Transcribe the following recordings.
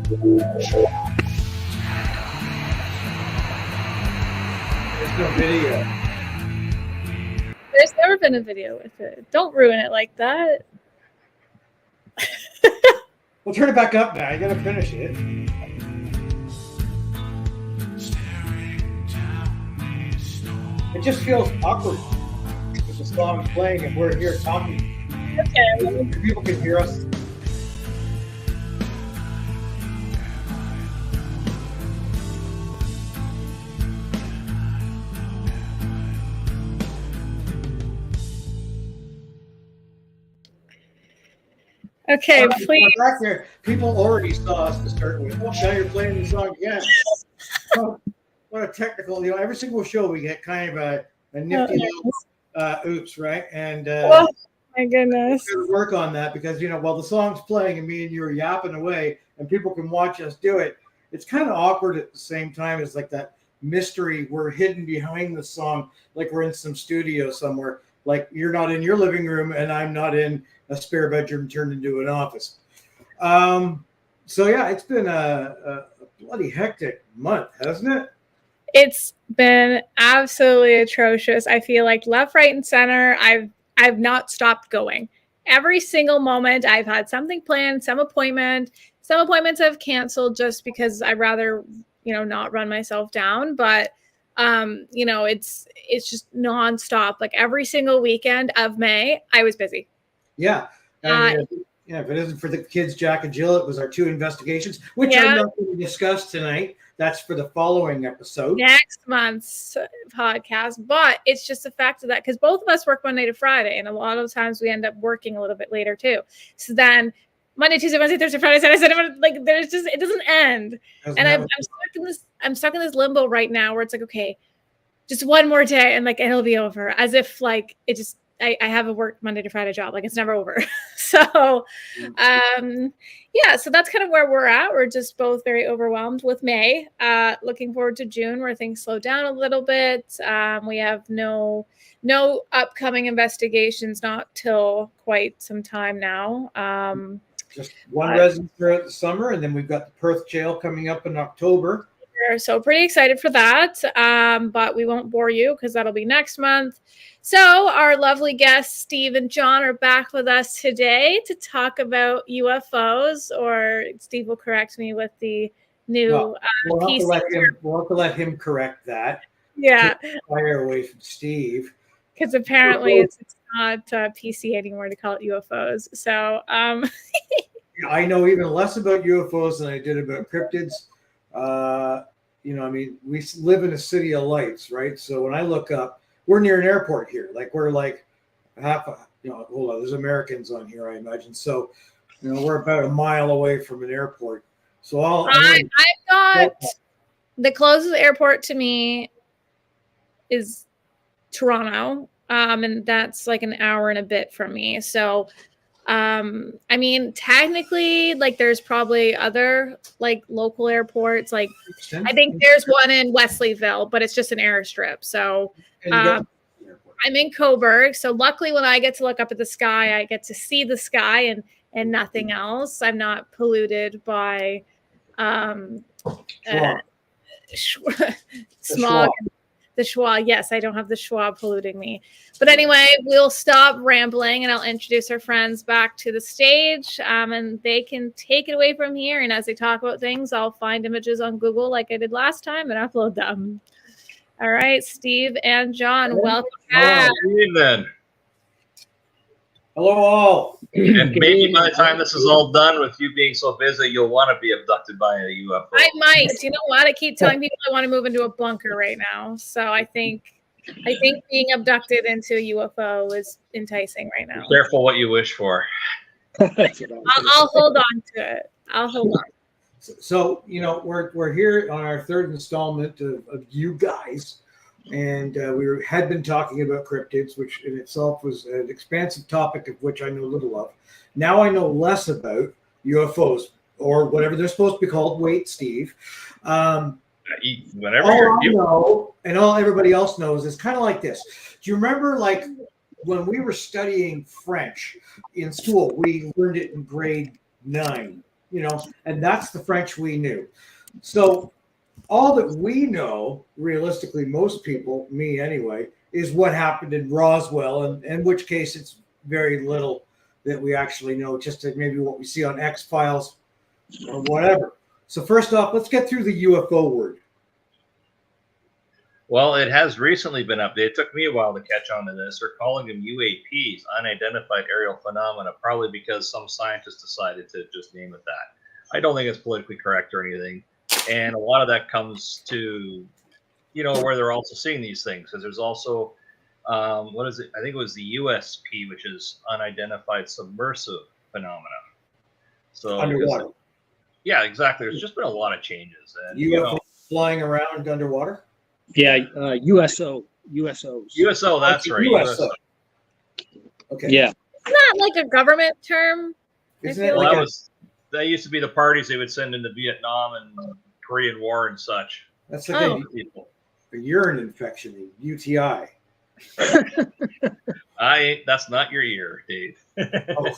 There's no video. There's never been a video with it. Don't ruin it like that. We'll turn it back up now. You gotta finish it. It just feels awkward because the song's playing and we're here talking. Okay. People can hear us. Okay, please. Back there, people already saw us to start with. Oh, now you're playing the song again. Oh, what a technical, every single show we get kind of a nifty little oops, right? And oh my goodness. we're gonna work on that because, while the song's playing and me and you are yapping away and people can watch us do it, it's kind of awkward at the same time as like that mystery. We're hidden behind the song, like we're in some studio somewhere. Like you're not in your living room and I'm not in a spare bedroom turned into an office. So yeah, it's been a bloody hectic month, hasn't it? It's been absolutely atrocious. I feel like left, right, and center, I've not stopped going. Every single moment I've had something planned, some appointment. Some appointments I've canceled just because I'd rather, not run myself down. But it's just nonstop. Like every single weekend of May, I was busy. Yeah. If it isn't for the kids, Jack and Jill, it was our 2 investigations, which I'm not going to discuss tonight. That's for the following episode. Next month's podcast. But it's just the fact of that, because both of us work Monday to Friday, and a lot of times we end up working a little bit later too. So then Monday, Tuesday, Wednesday, Thursday, Friday, Saturday, like it doesn't end. And I'm stuck in this limbo right now where it's like, okay, just one more day and it'll be over. As if I have a work Monday to Friday job. Like it's never over. So, so that's kind of where we're at. We're just both very overwhelmed with May. Looking forward to June where things slow down a little bit. We have no upcoming investigations, not till quite some time now. Just one resident throughout the summer, and then we've got the Perth jail coming up in October. So pretty excited for that, but we won't bore you because that'll be next month. So our lovely guests, Steve and John, are back with us today to talk about UFOs, or Steve will correct me with the new we'll have to let him correct that. Yeah. Fire away from Steve. Because apparently it's not PC anymore to call it UFOs. So I know even less about UFOs than I did about cryptids. We live in a city of lights, right? So when I look up, we're near an airport here. Like we're like hold on, there's Americans on here, I imagine. So, we're about a mile away from an airport. So I've got the closest airport to me is Toronto. And that's like an hour and a bit from me. So, technically, there's probably other local airports. I think there's one in Wesleyville, but it's just an airstrip. So, I'm in Coburg. So luckily when I get to look up at the sky, I get to see the sky and nothing else. I'm not polluted by, smog. The schwa. Yes, I don't have the schwa polluting me. But anyway, we'll stop rambling and I'll introduce our friends back to the stage, and they can take it away from here. And as they talk about things, I'll find images on Google like I did last time and upload them. All right, Steve and John, welcome back. Good evening. Hello, all. And maybe by the time this is all done, with you being so busy, you'll want to be abducted by a UFO. I might. You know what? I keep telling people I want to move into a bunker right now. So I think being abducted into a UFO is enticing right now. Be careful what you wish for. I'll hold on to it. I'll hold on. So we're here on our 3rd installment of you guys. And we had been talking about cryptids, which in itself was an expansive topic of which I know little of. Now I know less about UFOs, or whatever they're supposed to be called. Wait, Steve. Whenever all I know, and all everybody else knows, is kind of like this. Do you remember, when we were studying French in school, we learned it in grade 9. and that's the French we knew. So all that we know, realistically, most people, me anyway, is what happened in Roswell, and in which case it's very little that we actually know, just maybe what we see on X-Files or whatever. So first off, let's get through the UFO word. Well, it has recently been updated. It took me a while to catch on to this. They're calling them UAPs, unidentified aerial phenomena, probably because some scientists decided to just name it that. I don't think it's politically correct or anything. And a lot of that comes to, where they're also seeing these things. Because there's also, what is it? I think it was the USP, which is unidentified submersive phenomena. So Underwater. Yeah, exactly. There's just been a lot of changes. And, UFO flying around underwater? Yeah, USOs. USO, that's right. USO. Okay. Yeah. Isn't that like a government term? Isn't it Well, like that used to be the parties they would send into Vietnam and Korean War and such. that's like a urine infection, a UTI. That's not your ear, Dave. Okay,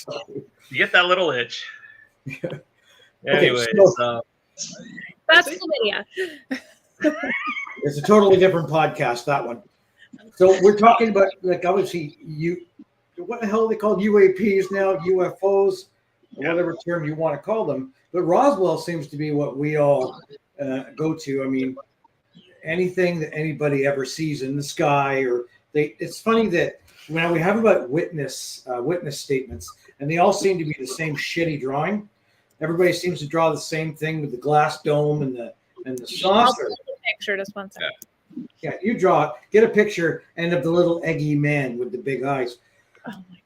sorry. You get that little itch. Okay, Anyways, That's chlamydia. It's a totally different podcast, that one. So we're talking about, like, obviously, what the hell are they called? UAPs now, UFOs, whatever term you want to call them. But Roswell seems to be what we all go to. I mean, anything that anybody ever sees in the sky, it's funny that when we have about witness statements, and they all seem to be the same shitty drawing. Everybody seems to draw the same thing with the glass dome and the saucer. Picture just one second. Yeah, you get a picture and of the little eggy man with the big eyes. Oh my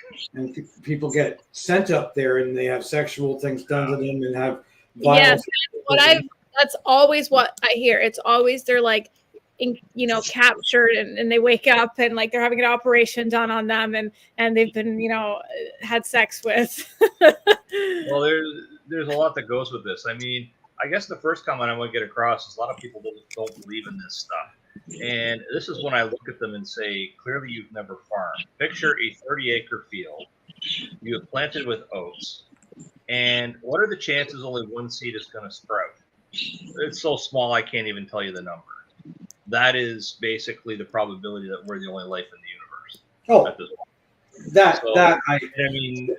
gosh. And people get sent up there and they have sexual things done to them and have violence. Yes, that's always what I hear. It's always they're like, captured and they wake up and like they're having an operation done on them and they've been, had sex with. Well, there's a lot that goes with this. I mean, I guess the first comment I want to get across is a lot of people don't believe in this stuff. And this is when I look at them and say, clearly you've never farmed. Picture a 30-acre field. You have planted with oats. And what are the chances only one seed is going to sprout? It's so small I can't even tell you the number. That is basically the probability that we're the only life in the universe. Oh, at this point. I mean,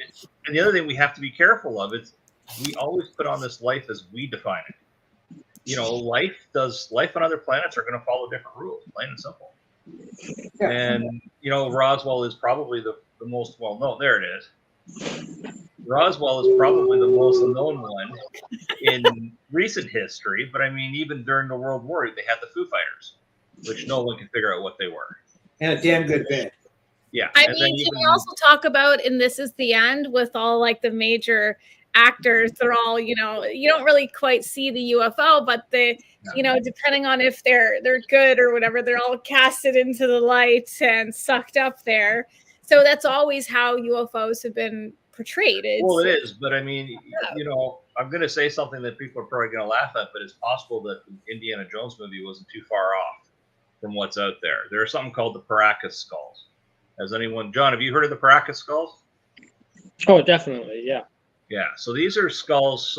and the other thing we have to be careful of is we always put on this life as we define it. Life on other planets are going to follow different rules, plain and simple. Yeah. And Roswell is probably the most well known. There it is. Roswell is probably the most known one in recent history, but I mean, even during the World War, they had the Foo Fighters, which no one could figure out what they were. And a damn good band. Yeah. I mean, can we also talk about, and this is the end with all like the major actors, they're all, you don't really quite see the UFO, but they, depending on if they're good or whatever, they're all casted into the light and sucked up there. So that's always how UFOs have been portrayed. Well, it is, but I mean, I'm going to say something that people are probably going to laugh at, but it's possible that the Indiana Jones movie wasn't too far off from what's out there. There's something called the Paracas skulls. John, have you heard of the Paracas skulls? Oh, definitely, yeah. Yeah, so these are skulls.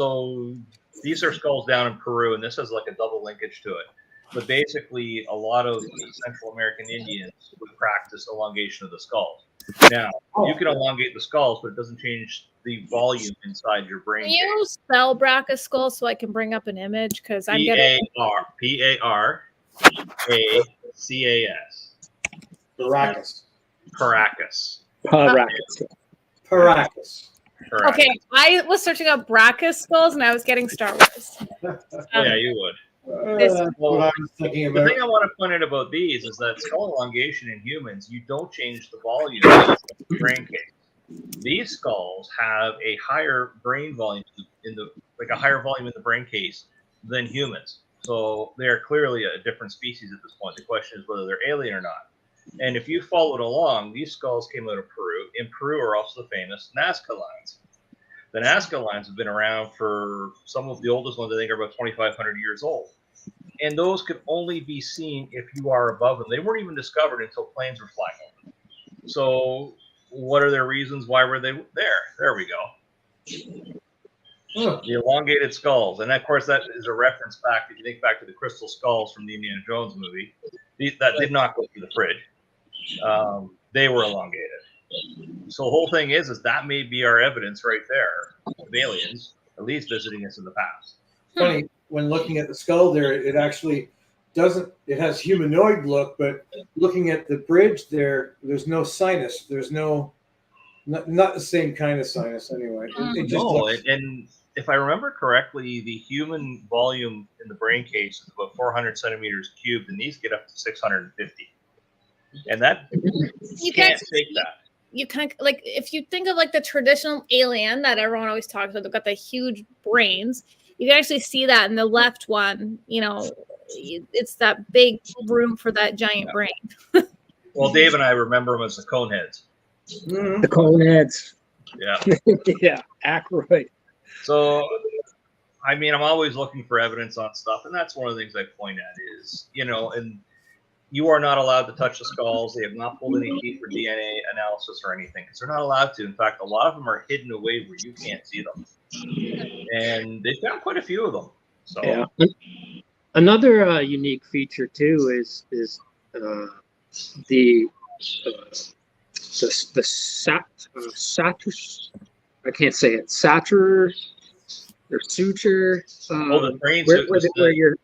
These are skulls down in Peru, and this has like a double linkage to it. But basically, a lot of the Central American Indians would practice elongation of the skulls. Now, you can elongate the skulls, but it doesn't change the volume inside your brain. Can you spell BRCA skull so I can bring up an image? Because I'm getting Paracas. Paracas. Okay, I was searching up BRCA skulls and I was getting Star Wars. Yeah, you would. What I was thinking about. The thing I want to point out about these is that skull elongation in humans, you don't change the volume of the brain case. These skulls have a higher brain volume a higher volume in the brain case than humans. So they are clearly a different species at this point. The question is whether they're alien or not. And if you followed along, these skulls came out of Peru. In Peru are also the famous Nazca lines. The Nazca lines have been around for some of the oldest ones, I think, are about 2,500 years old. And those could only be seen if you are above them. They weren't even discovered until planes were flying over them. So what are their reasons? Why were they there? There we go. Oh, The elongated skulls, and of course that is a reference back. If you think back to the crystal skulls from the Indiana Jones movie, that did not go through the fridge. They were elongated. So the whole thing is that may be our evidence right there of aliens at least visiting us in the past. funny, when looking at the skull there, it actually doesn't, it has humanoid look, but looking at the bridge there, there's no sinus. There's not the same kind of sinus anyway. It just looks, and if I remember correctly, the human volume in the brain case is about 400 centimeters cubed, and these get up to 650. And that you can't take that. You kind of like, if you think of like the traditional alien that everyone always talks about, they've got the huge brains. You can actually see that in the left one. You know, it's that big room for that giant brain. Well, Dave and I remember them as the cone heads. mm-hmm. The cone heads. Yeah. Yeah, accurate. So, I mean, I'm always looking for evidence on stuff, and that's one of the things I point at is, and you are not allowed to touch the skulls. They have not pulled any teeth for DNA analysis or anything because they're not allowed to. In fact, a lot of them are hidden away where you can't see them, and they found quite a few of them. So, yeah. Another unique feature too is the satur. I can't say it. Satur or suture. the brain where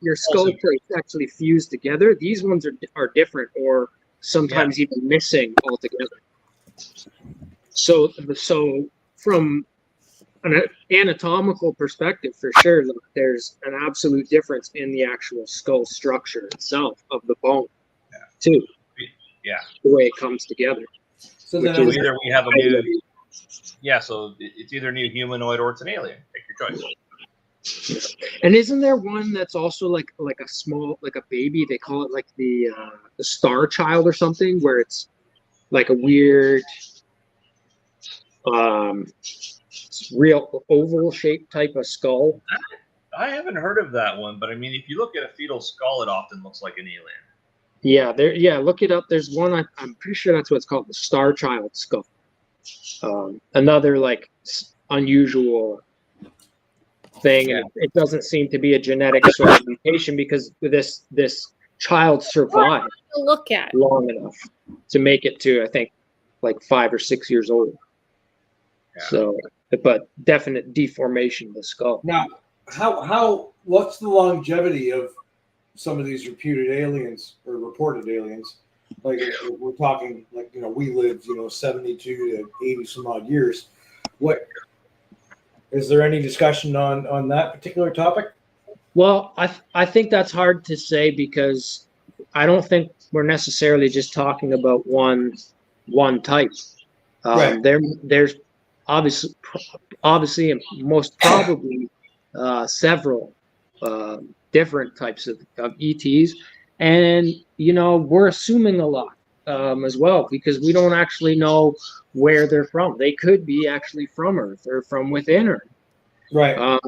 your skull plates actually fuse together. These ones are different, or sometimes even missing altogether. So from an anatomical perspective, for sure, there's an absolute difference in the actual skull structure itself of the bone, too. Yeah, the way it comes together. So then either we have a new, so it's either new humanoid or it's an alien. Pick your choice. And isn't there one that's also like a small, like a baby? They call it like the star child or something, where it's like a weird, real oval shaped type of skull. I haven't heard of that one, but I mean, if you look at a fetal skull, it often looks like an alien. Yeah, look it up. There's one, I'm pretty sure that's what it's called, the star child skull. Another like unusual thing, and it doesn't seem to be a genetic sort of mutation because this child survived Look at long enough to make it to, I think, like 5 or 6 years old. Yeah. So, but definite deformation of the skull. now, what's the longevity of some of these reputed aliens or reported aliens? Like we're talking, like, we lived, 72 to 80 some odd years. What is there any discussion on that particular topic? Well, I think that's hard to say because I don't think we're necessarily just talking about one type. Right. There's obviously and most probably several different types of ETs, and we're assuming a lot as well because we don't actually know where they're from. They could be actually from Earth or from within Earth, Right.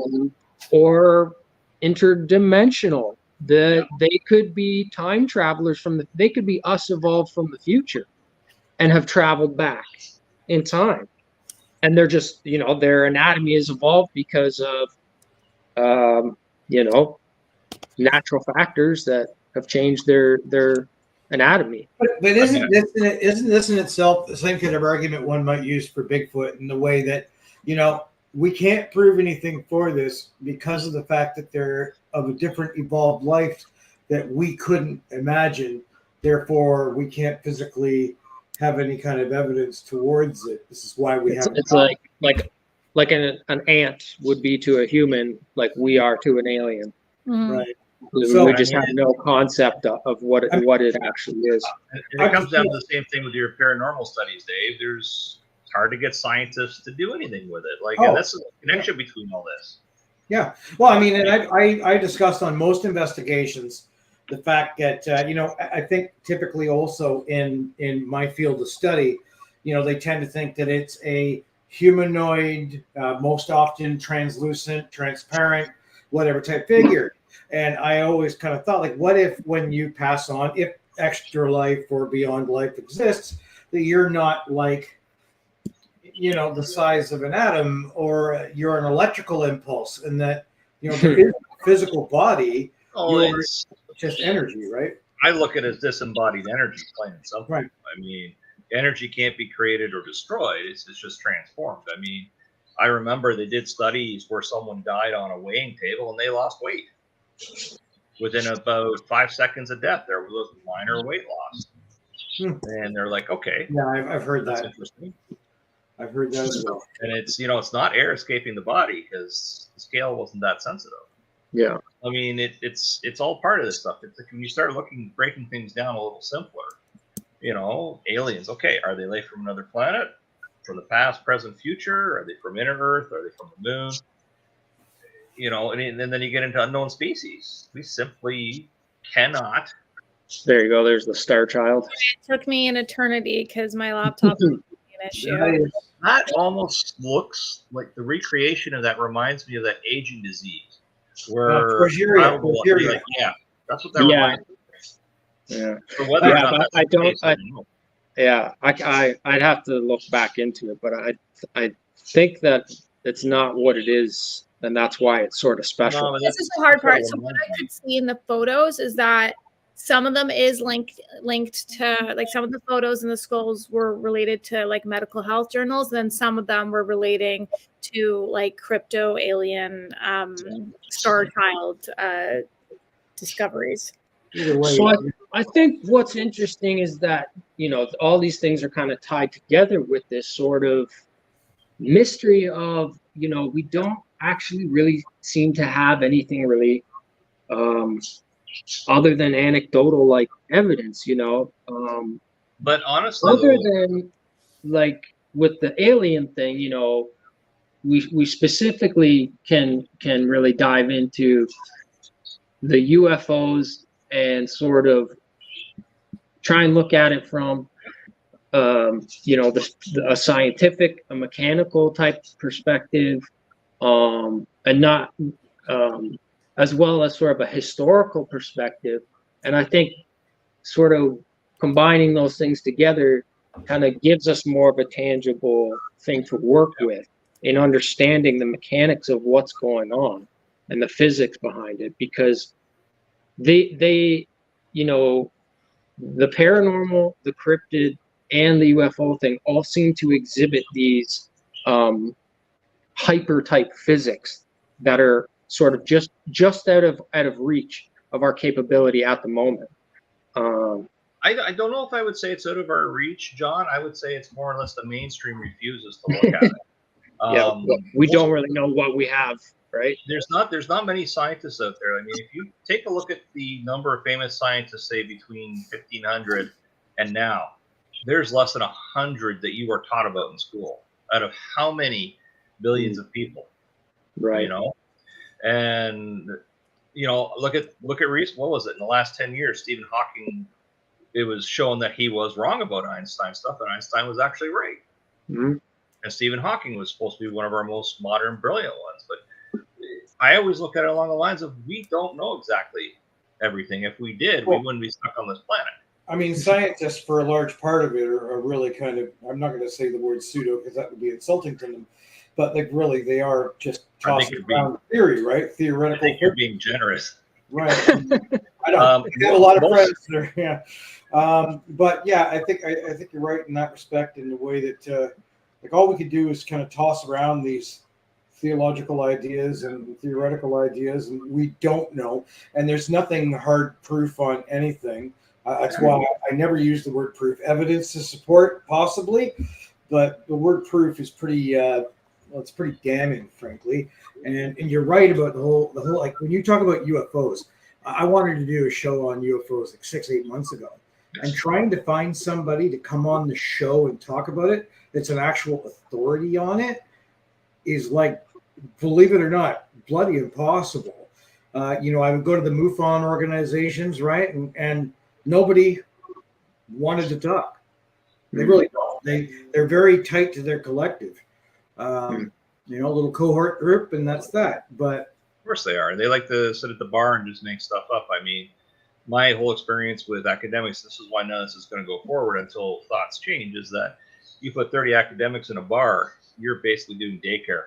or interdimensional. They could be time travelers they could be us evolved from the future and have traveled back in time, and they're just their anatomy is evolved because of natural factors that have changed their anatomy. But isn't this in itself the same kind of argument one might use for Bigfoot in the way that, we can't prove anything for this because of the fact that they're of a different evolved life that we couldn't imagine. Therefore, we can't physically have any kind of evidence towards it. This is why we have. It's like an ant would be to a human, like we are to an alien. Right. So, we just have no concept of what it actually is. And it comes down to the same thing with your paranormal studies, Dave. It's hard to get scientists to do anything with it. And that's the connection between all this. Yeah. Well, I mean, and I discussed on most investigations the fact that, I think typically also in my field of study, they tend to think that it's a humanoid, most often translucent, transparent, whatever type figure. And I always kind of thought, like, what if when you pass on, if extra life or beyond life exists, that you're not like, you know, the size of an atom, or you're an electrical impulse, and that, you know, there is a physical body. Oh, You're it's just energy, right? I look at it as disembodied energy, plain and simple. Right. I mean, energy can't be created or destroyed. It's just transformed. I mean, I remember they did studies where someone died on a weighing table and they lost weight. Within about 5 seconds of death, there was minor weight loss. And they're like, okay. Yeah, I've heard that's that. interesting. I've heard that as well. And it's, you know, it's not air escaping the body because the scale wasn't that sensitive. Yeah. I mean, it's all part of this stuff. It's like when you start breaking things down a little simpler, you know, aliens, okay, are they life from another planet? From the past, present, future? Are they from inner Earth? Are they from the moon? You know, and then you get into unknown species. We simply cannot. There you go. There's the Star Child. It took me an eternity because my laptop was an issue. That almost looks like the recreation of that reminds me of that aging disease. Where Progeria. Yeah, that's what that reminds me. Yeah. For whether or not but that's the case, I don't know. Yeah, I'd have to look back into it, but I think that it's not what it is, and that's why it's sort of special. No, This is the hard part. So what I could see in the photos is that some of them is linked to, like, some of the photos and the skulls were related to like medical health journals, then some of them were relating to like crypto alien star child discoveries. Either way, So I think what's interesting is that, you know, all these things are kind of tied together with this sort of mystery of, you know, we don't actually really seem to have anything really other than anecdotal like evidence, you know. But honestly, other than like with the alien thing, you know, we specifically can really dive into the UFOs and sort of try and look at it from you know, a scientific, a mechanical type perspective, and not as well as sort of a historical perspective. And I think sort of combining those things together kind of gives us more of a tangible thing to work with in understanding the mechanics of what's going on and the physics behind it, because they you know, the paranormal, the cryptid, and the UFO thing all seem to exhibit these hyper type physics that are sort of just out of reach of our capability at the moment. I don't know if I would say it's out of our reach, John. I would say it's more or less the mainstream refuses to look at it. Yeah, we don't really know what we have, right? There's not many scientists out there. I mean, if you take a look at the number of famous scientists, say between 1500 and now, there's less than 100 that you were taught about in school out of how many billions of people, right? You know, and you know, look at recent. What was it in the last 10 years? Stephen Hawking. It was shown that he was wrong about Einstein stuff, and Einstein was actually right. Mm-hmm. And Stephen Hawking was supposed to be one of our most modern, brilliant ones. But I always look at it along the lines of we don't know exactly everything. If we did, we wouldn't be stuck on this planet. I mean, scientists, for a large part of it, are really kind of, I'm not going to say the word pseudo because that would be insulting to them, but like really, they are just tossing around theory, right? Theoretical. I think you're being generous. Right. I don't. I have a lot of friends there. Yeah. But yeah, I think you're right in that respect, in the way that like all we could do is kind of toss around these theological ideas and theoretical ideas, and we don't know, and there's nothing hard proof on anything. That's why I never use the word proof. Evidence to support, possibly, but the word proof is pretty. It's pretty damning, frankly. And you're right about the whole like when you talk about UFOs. I wanted to do a show on UFOs like 6-8 months ago, and trying to find somebody to come on the show and talk about it that's an actual authority on it is, like, believe it or not, bloody impossible. You know, I would go to the MUFON organizations, right, and nobody wanted to talk. They really don't. They're very tight to their collective. You know, a little cohort group, and that's that. But of course they are. They like to sit at the bar and just make stuff up. I mean, my whole experience with academics, this is why none of this is going to go forward until thoughts change, is that you put 30 academics in a bar, you're basically doing daycare.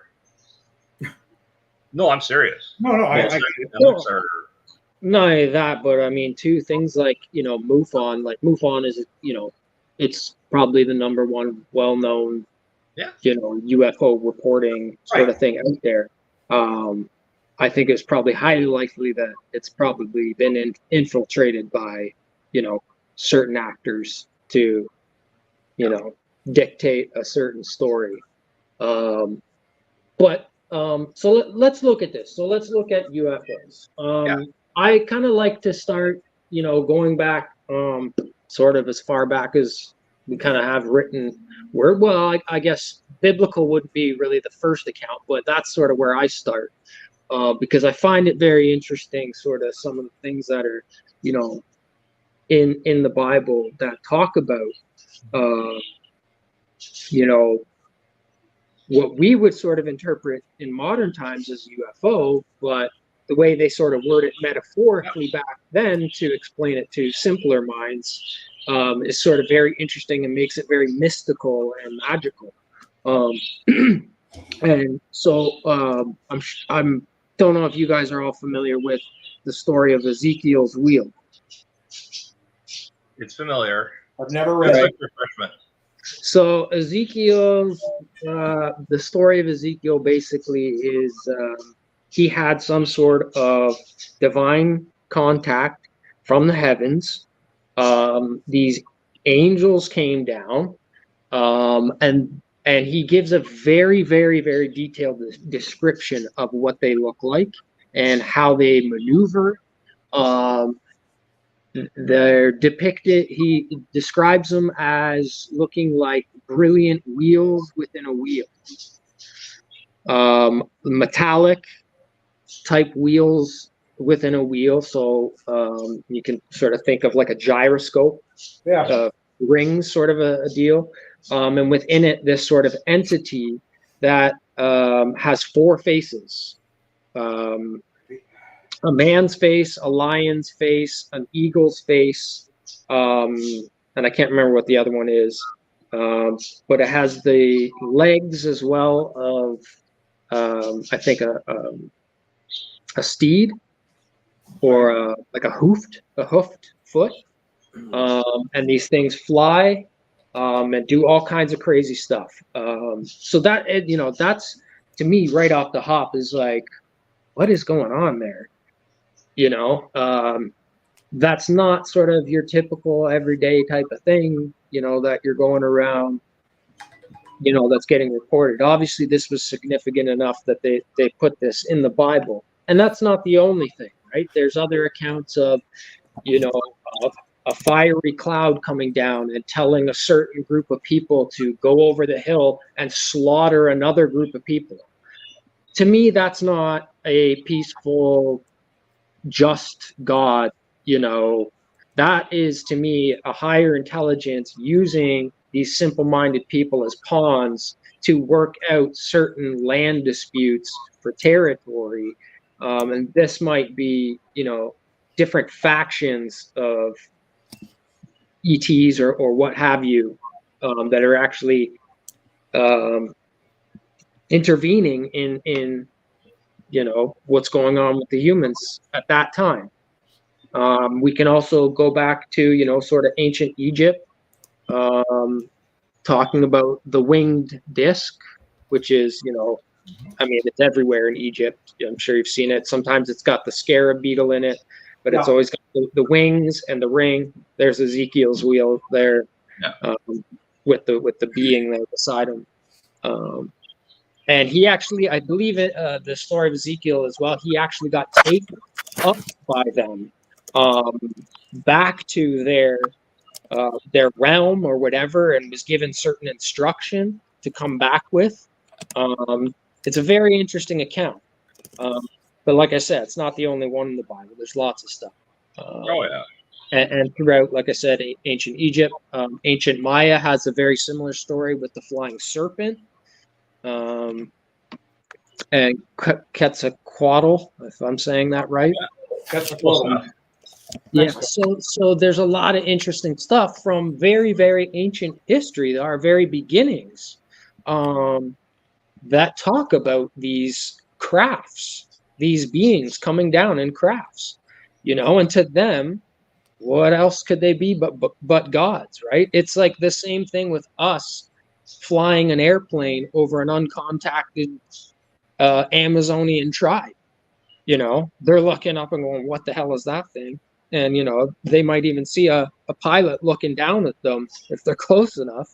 No, I'm serious. No, Most I academics are. Not only that, but I mean, too, things like, MUFON, is, it's probably the number one well-known, Yeah. UFO reporting sort of thing out there. I think it's probably highly likely that it's probably been infiltrated by, certain actors to, dictate a certain story. So let's look at this. So let's look at UFOs. I kind of like to start, going back, sort of as far back as we kind of have written word. Well, I guess biblical would be really the first account, but that's sort of where I start, because I find it very interesting, sort of some of the things that are, in the Bible that talk about, what we would sort of interpret in modern times as UFO, but the way they sort of word it metaphorically back then to explain it to simpler minds is sort of very interesting and makes it very mystical and magical. And so I'm don't know if you guys are all familiar with the story of Ezekiel's wheel. It's familiar. I've never read It's it. like refreshment. So Ezekiel's, the story of Ezekiel basically is he had some sort of divine contact from the heavens. These angels came down, and he gives a very, very, very detailed description of what they look like and how they maneuver. They're depicted, he describes them as looking like brilliant wheels within a wheel. Metallic type wheels within a wheel. So you can sort of think of like a gyroscope, rings sort of a deal. And within it, this sort of entity that has four faces. A man's face, a lion's face, an eagle's face, and I can't remember what the other one is, but it has the legs as well of, I think, a steed or like a hoofed foot, and these things fly and do all kinds of crazy stuff. So that, that's to me right off the hop is like, what is going on there? That's not sort of your typical everyday type of thing, that you're going around, that's getting reported. Obviously, this was significant enough that they put this in the Bible. And that's not the only thing, right? There's other accounts of, a fiery cloud coming down and telling a certain group of people to go over the hill and slaughter another group of people. To me, that's not a peaceful, just God, that is to me a higher intelligence using these simple-minded people as pawns to work out certain land disputes for territory. And this might be, different factions of ETs or what have you, that are actually intervening in what's going on with the humans at that time. We can also go back to, sort of ancient Egypt, talking about the winged disc, which is, it's everywhere in Egypt. I'm sure you've seen it. Sometimes it's got the scarab beetle in it, but it's always got the wings and the ring. There's Ezekiel's wheel there, with the being there beside him. And he actually, I believe it, the story of Ezekiel as well, he actually got taken up by them back to their realm or whatever, and was given certain instruction to come back with. It's a very interesting account. But like I said, it's not the only one in the Bible. There's lots of stuff. And throughout, like I said, ancient Egypt, ancient Maya has a very similar story with the flying serpent. And Quetzalcoatl, if I'm saying that right. Yeah, so there's a lot of interesting stuff from very, very ancient history, our very beginnings, that talk about these crafts, these beings coming down in crafts, and to them, what else could they be but gods, right? It's like the same thing with us flying an airplane over an uncontacted Amazonian tribe. They're looking up and going, what the hell is that thing? And they might even see a pilot looking down at them if they're close enough,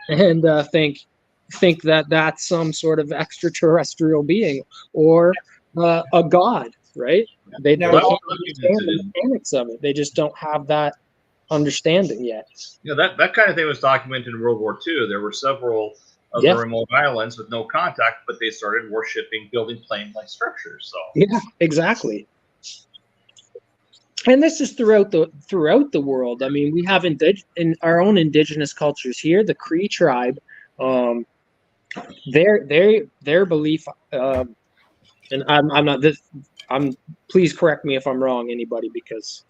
and think that that's some sort of extraterrestrial being or a god, right? They can't understand the mechanics of it. They just don't have that understanding yet. That kind of thing was documented in World War II. There were several of the remote islands with no contact, but they started worshipping, building plane-like structures. So yeah, exactly. And this is throughout the world. I mean, we have in our own indigenous cultures here, the Cree tribe, their belief, and I'm not this. Please correct me if I'm wrong, anybody, because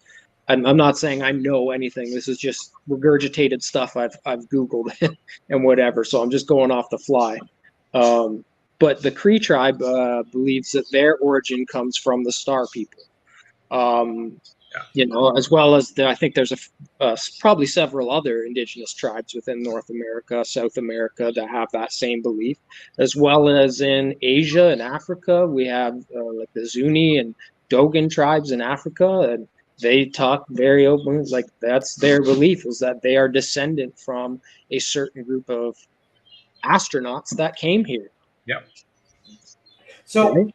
I'm not saying I know anything. This is just regurgitated stuff I've Googled and whatever. So I'm just going off the fly. But the Cree tribe believes that their origin comes from the Star People. As well as I think there's probably several other indigenous tribes within North America, South America that have that same belief, as well as in Asia and Africa. We have like the Zuni and Dogon tribes in Africa, and they talk very openly, like that's their belief, is that they are descendant from a certain group of astronauts that came here. Yep. So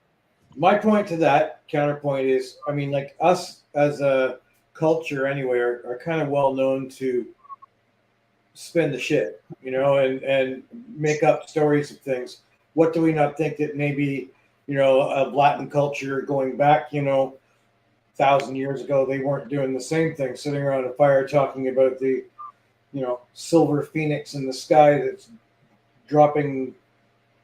my point to that counterpoint is, I mean, like us as a culture anyway are kind of well known to spin the shit, and make up stories of things. What do we not think that maybe, a Latin culture going back, 1,000 years ago, they weren't doing the same thing, sitting around a fire talking about the, silver phoenix in the sky that's dropping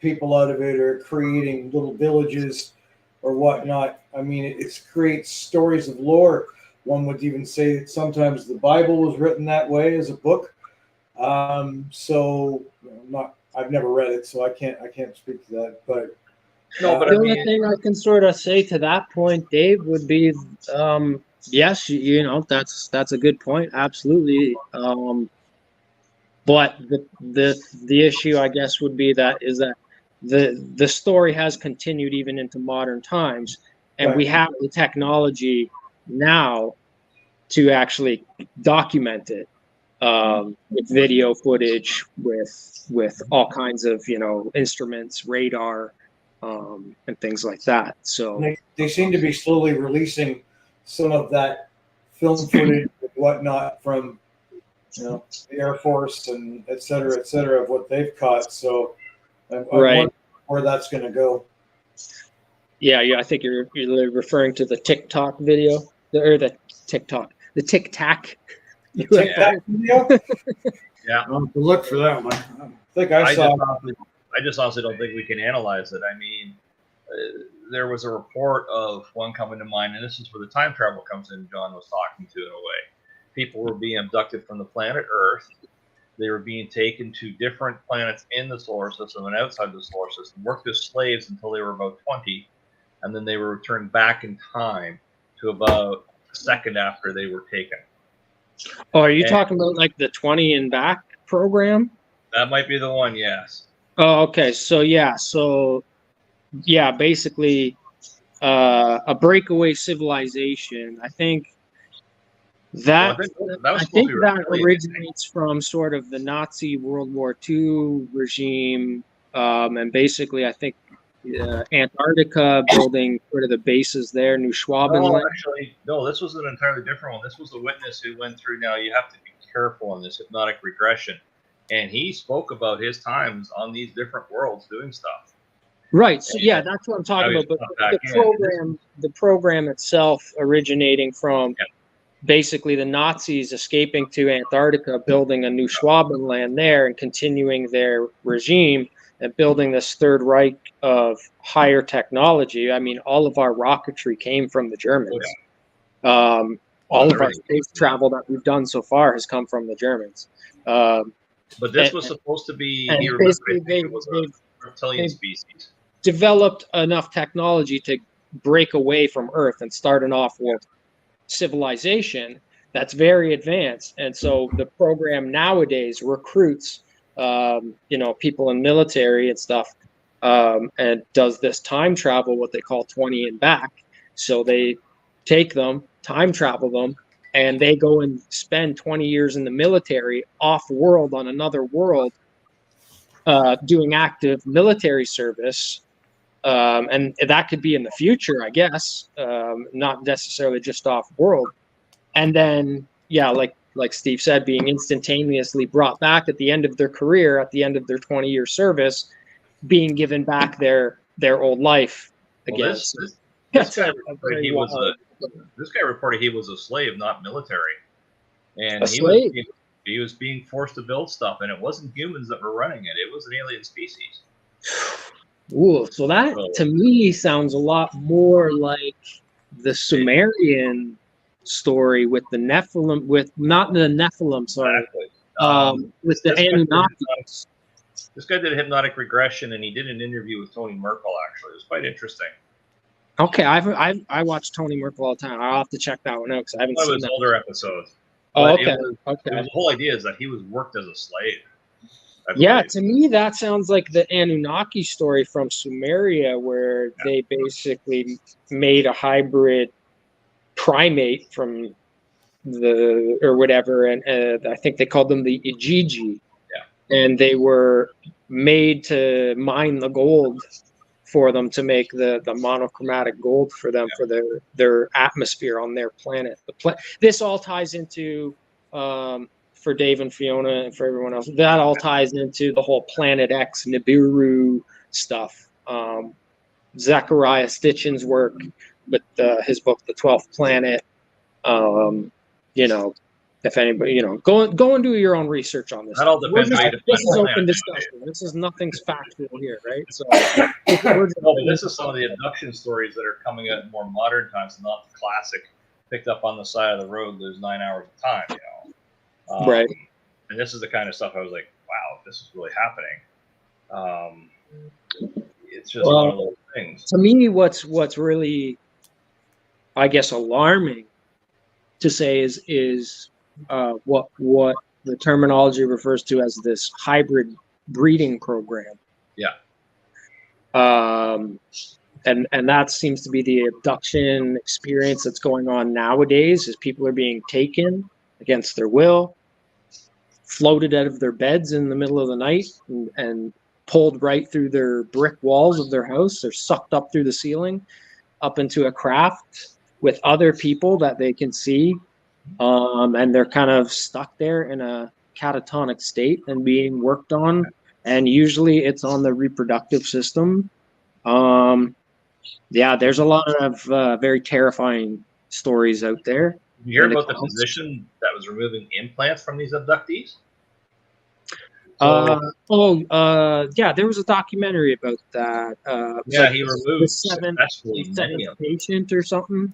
people out of it or creating little villages or whatnot. I mean, it creates stories of lore. One would even say that sometimes the Bible was written that way as a book. So I've never read it, so I can't speak to that. But the only thing I can sort of say to that point, Dave, would be, yes, that's a good point, absolutely. But the issue, I guess, would be that the story has continued even into modern times, and we have the technology now to actually document it, with video footage, with all kinds of instruments, radar, and things like that. So they seem to be slowly releasing some of that film footage and whatnot from the Air Force and et cetera, of what they've caught. So I wonder where that's going to go. Yeah, I think you're referring to the TikTok video, the Tic Tac video. Yeah, I'll have to look for that one. I think I saw. I just honestly don't think we can analyze it. I mean, there was a report of one coming to mind, and this is where the time travel comes in. John was talking to, in a way, people were being abducted from the planet Earth. They were being taken to different planets in the solar system and outside the solar system, worked as slaves until they were about 20, and then they were returned back in time to about a second after they were taken. Oh, are you talking about like the 20 and back program? That might be the one, yes. Oh, okay. So basically a breakaway civilization. I think that originates from sort of the Nazi World War II regime, and basically I think Antarctica, building sort of the bases there, New Schwabenland. No, this was an entirely different one. This was a witness who went through. Now you have to be careful on this hypnotic regression, and he spoke about his times on these different worlds doing stuff. Right. So yeah, that's what I'm talking about. But the program itself originating from basically the Nazis escaping to Antarctica, building a New Schwabenland there, and continuing their regime and building this Third Reich of higher technology. I mean, all of our rocketry came from the Germans. all of our space travel that we've done so far has come from the Germans. But this was supposed to be. And It was a reptilian species. Developed enough technology to break away from Earth and start an off-world civilization that's very advanced. And so the program nowadays recruits, people in military and stuff, and does this time travel, what they call 20 and back. So they take them, time travel them, and they go and spend 20 years in the military off-world on another world, doing active military service. And that could be in the future, I guess, not necessarily just off-world. And then, like Steve said, being instantaneously brought back at the end of their career, at the end of their 20-year service, being given back their old life again. This guy reported he was a slave, not military, and he was being forced to build stuff, and it wasn't humans that were running it; it was an alien species. Ooh, so that to me sounds a lot more like the Sumerian story with the Nephilim, with not the Nephilim, sorry, exactly. With the Anunnaki. This guy did a hypnotic regression, and he did an interview with Tony Merkel. Actually, it was quite interesting. Okay, I watch Tony Merkel all the time. I'll have to check that one out because I haven't seen that. Older episodes. Oh, okay. The whole idea is that he was worked as a slave. Yeah, to me that sounds like the Anunnaki story from Sumeria, where they basically made a hybrid primate from or whatever, and I think they called them the Ijiji. Yeah. And they were made to mine the gold for them to make the monochromatic gold for them for their atmosphere on their planet. This all ties into for Dave and Fiona and for everyone else. That all ties into the whole Planet X Nibiru stuff. Zechariah Stitchin's work with his book The 12th Planet. If anybody, go and do your own research on this. That all depends. This is open discussion. This is nothing's factual here, right? So this is some of the abduction stories that are coming out in more modern times, not the classic picked up on the side of the road, lose 9 hours of time, right. And this is the kind of stuff I was like, wow, this is really happening. It's just one of those things. To me, what's really, I guess, alarming to say is what the terminology refers to as this hybrid breeding program. Yeah. And that seems to be the abduction experience that's going on nowadays, is people are being taken against their will, floated out of their beds in the middle of the night, and pulled right through their brick walls of their house. They're sucked up through the ceiling, up into a craft with other people that they can see. And they're kind of stuck there in a catatonic state and being worked on. And usually it's on the reproductive system. There's a lot of very terrifying stories out there. You hear about the physician that was removing implants from these abductees? There was a documentary about that. He removed the seventh patient or something.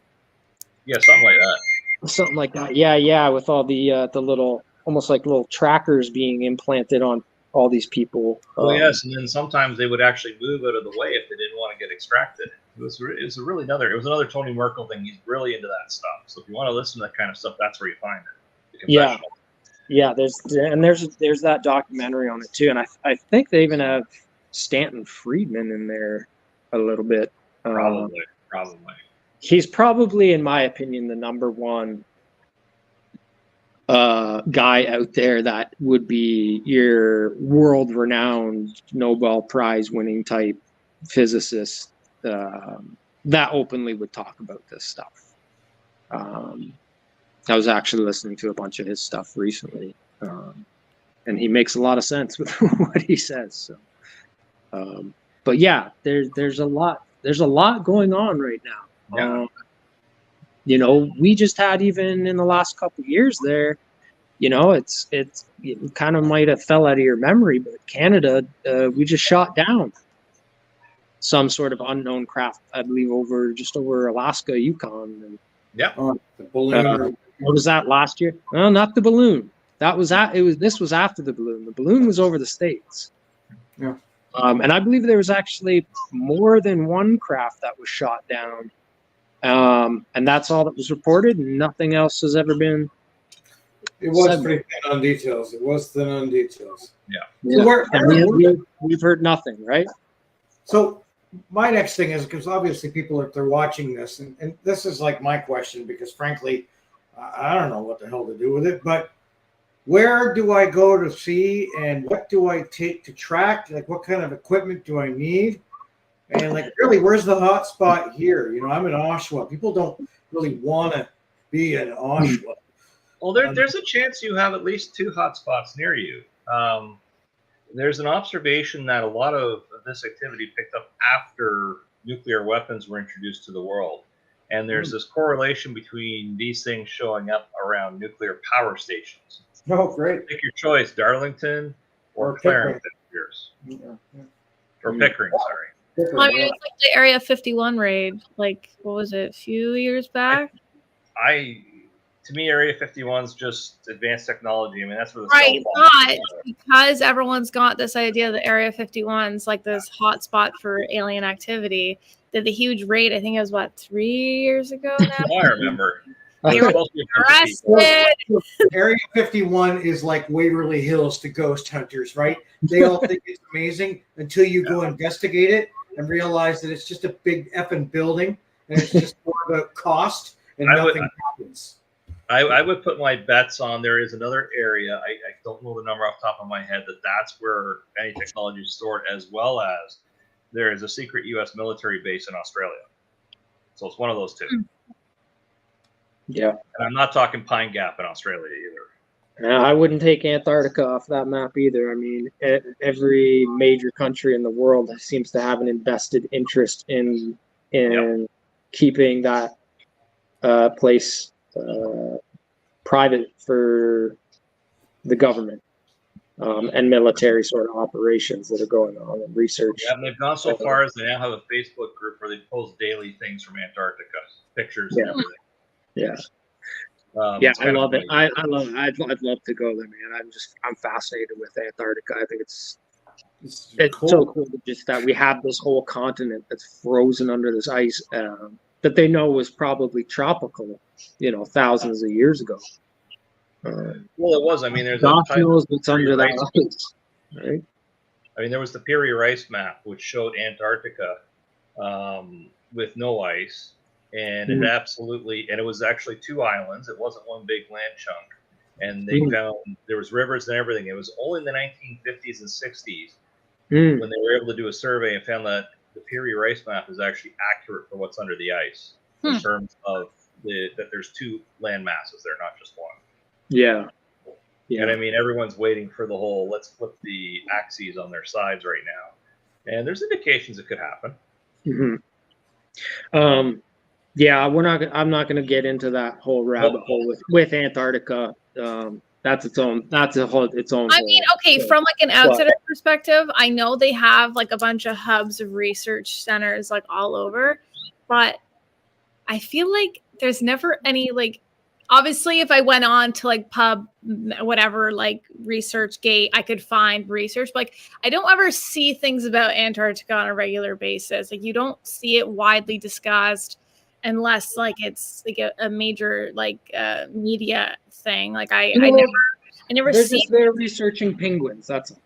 Yeah, something like that. Something like that. Yeah, with all the little, almost like little trackers being implanted on all these people. Yes, and then sometimes they would actually move out of the way if they didn't want to get extracted. It was another Tony Merkel thing. He's really into that stuff. So if you want to listen to that kind of stuff, that's where you find it. Yeah. There's that documentary on it too, and I think they even have Stanton Friedman in there a little bit. Probably. He's probably, in my opinion, the number one guy out there that would be your world-renowned Nobel Prize-winning type physicist that openly would talk about this stuff. I was actually listening to a bunch of his stuff recently, and he makes a lot of sense with what he says. So, but yeah, there's a lot going on right now. Yeah. We just had, even in the last couple of years there, it kind of might have fell out of your memory, but Canada, we just shot down some sort of unknown craft, I believe, over Alaska, Yukon. And, yeah. The balloon What was that last year? No, not the balloon. This was after the balloon. The balloon was over the States. Yeah. And I believe there was actually more than one craft that was shot down. And that's all that was reported. Nothing else has ever been. It was pretty thin on details. It was thin on details. Yeah. So we've heard nothing, right? So my next thing is, because obviously people, if they're watching this, and this is like my question, because frankly, I don't know what the hell to do with it, but where do I go to see, and what do I take to track? Like, what kind of equipment do I need? And like, really, where's the hot spot here? You know, I'm in Oshawa. People don't really want to be in Oshawa. Well, there's a chance you have at least 2 hotspots near you. There's an observation that a lot of this activity picked up after nuclear weapons were introduced to the world. And there's this correlation between these things showing up around nuclear power stations. Oh, great. Pick your choice, Darlington or Clarendon. Or Pickering, sorry. Well, I mean, it's like the Area 51 raid. Like, what was it, a few years back? To me, Area 51 is just advanced technology. I mean, that's where the right, but because everyone's got this idea that Area 51's like this hotspot for alien activity, did the huge raid, I think it was, what, 3 years ago now? I remember. They were arrested. Area 51 is like Waverly Hills to ghost hunters, right? They all think it's amazing until you go investigate it and realize that it's just a big effing building and it's just more about cost and nothing happens. I would put my bets on there is another area. I don't know the number off the top of my head that's where any technology is stored, as well as there is a secret U.S. military base in Australia. So it's one of those 2. Yeah. And I'm not talking Pine Gap in Australia either. I wouldn't take Antarctica off that map either. I mean, every major country in the world seems to have an invested interest in keeping that place private for the government and military sort of operations that are going on and research. Yeah, and they've gone so far as they now have a Facebook group where they post daily things from Antarctica, pictures and everything. Yeah. I love it. I love it. I'd love to go there, man. I'm fascinated with Antarctica. I think it's cool. So cool just that we have this whole continent that's frozen under this ice that they know was probably tropical, thousands of years ago. Well, it was. I mean, there's God knows what's under that ice, right? I mean, there was the Peary Rice map, which showed Antarctica with no ice. And it absolutely, and it was actually 2 islands. It wasn't one big land chunk. And they found there was rivers and everything. It was only in the 1950s and 60s when they were able to do a survey and found that the Peary Rice map is actually accurate for what's under the ice in terms of that there's 2 land masses there, not just one. Yeah. And I mean, everyone's waiting for the whole, let's flip the axes on their sides right now. And there's indications it could happen. Yeah, I'm not going to get into that whole rabbit hole with Antarctica. That's its own. That's its own. I mean, okay, from like an outsider perspective, I know they have like a bunch of hubs of research centers like all over, but I feel like there's never any like. Obviously, if I went on to like pub whatever like ResearchGate, I could find research. But like, I don't ever see things about Antarctica on a regular basis. Like, you don't see it widely discussed. Unless like it's like a major like media thing. Like I never see. They're researching penguins. That's all.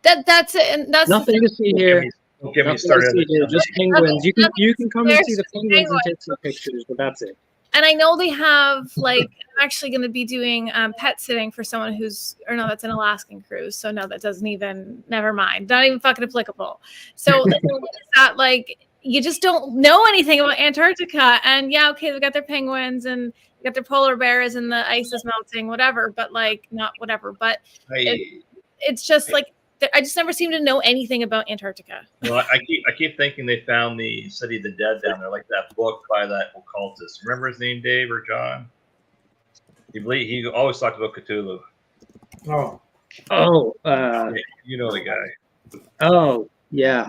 That's it. And that's nothing to see here. Don't get me started. Just penguins. You can come and see the penguins and take some pictures, but that's it. And I know they have like I'm actually going to be doing pet sitting for someone that's an Alaskan cruise. So no, that doesn't even. Never mind. Not even fucking applicable. So that like. You just don't know anything about Antarctica. And yeah, okay, they've got their penguins and they got their polar bears and the ice is melting, whatever. But like, not whatever. But it's just like, I just never seem to know anything about Antarctica. Well, I keep thinking they found the City of the Dead down there, like that book by that occultist. Remember his name, Dave or John? He always talked about Cthulhu. You know the guy. Oh, yeah.